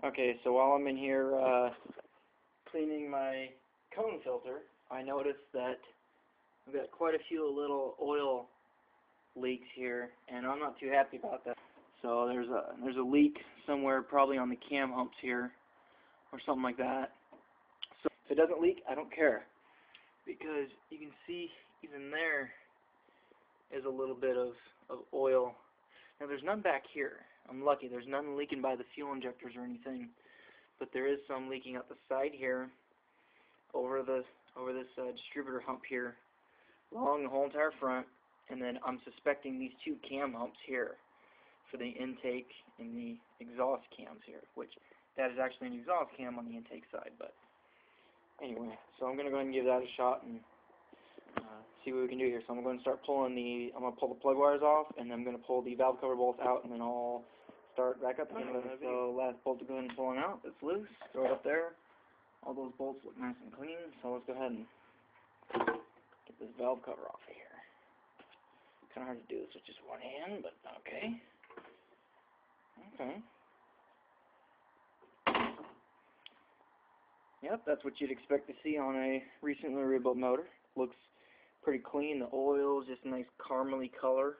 Okay, so while I'm in here cleaning my cone filter, I noticed that I've got quite a few little oil leaks here, and I'm not too happy about that. So there's a leak somewhere, probably on the cam humps here, or something like that. So if it doesn't leak, I don't care, because you can see even there is a little bit of oil. Now there's none back here. I'm lucky. There's none leaking by the fuel injectors or anything, but there is some leaking up the side here, over this distributor hump here, along the whole entire front, and then I'm suspecting these two cam humps here for the intake and the exhaust cams here, which that is actually an exhaust cam on the intake side. But anyway, so I'm going to go ahead and give that a shot and see what we can do here. So I'm going to start pulling I'm going to pull the plug wires off, and then I'm going to pull the valve cover bolts out, and then I'll start back up again. So last bolt to go ahead and pull it out. It's loose. Throw it up there. All those bolts look nice and clean, so let's go ahead and get this valve cover off of here. Kind of hard to do this with just one hand, but okay. Okay. Yep, that's what you'd expect to see on a recently rebuilt motor. Looks pretty clean. The oil is just a nice caramely color.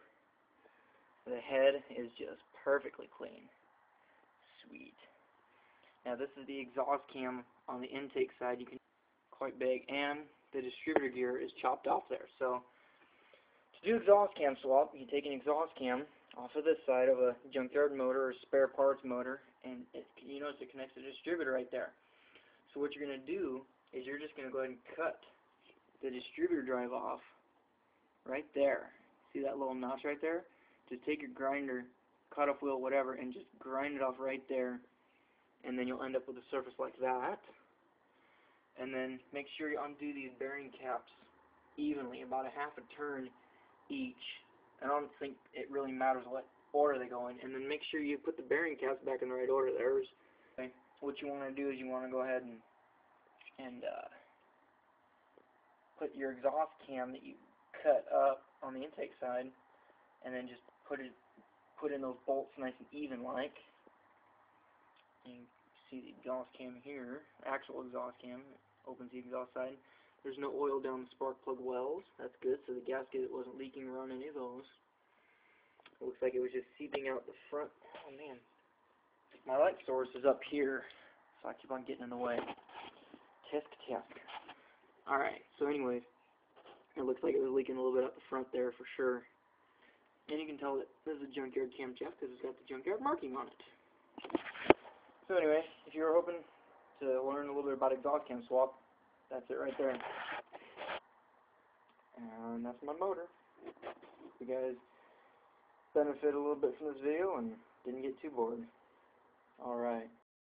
The head is just perfectly clean. Sweet. Now this is the exhaust cam on the intake side. You can quite big, and the distributor gear is chopped off there. So to do exhaust cam swap, you take an exhaust cam off of this side of a junkyard motor or spare parts motor, and you notice it connects to the distributor right there. So what you're going to do is you're just going to go ahead and cut the distributor drive off right there. See that little notch right there? Just take your grinder, cut-off wheel, whatever, and just grind it off right there, and then you'll end up with a surface like that. And then make sure you undo these bearing caps evenly, about a half a turn each. I don't think it really matters what order they go in. And then make sure you put the bearing caps back in the right order. Okay. What you want to do is you want to go ahead and put your exhaust cam that you cut up on the intake side, and then just put in those bolts nice and even like. And you see the exhaust cam here, actual exhaust cam, opens the exhaust side. There's no oil down the spark plug wells. That's good, so the gasket wasn't leaking around any of those. It looks like it was just seeping out the front. Oh man. My light source is up here, so I keep on getting in the way. Tisk tisk. Alright, so anyways, it looks like it was leaking a little bit up the front there for sure. And you can tell that this is a junkyard camshaft because it's got the junkyard marking on it. So anyway, if you were hoping to learn a little bit about exhaust cam swap, that's it right there. And that's my motor. Hope you guys benefit a little bit from this video and didn't get too bored. Alright.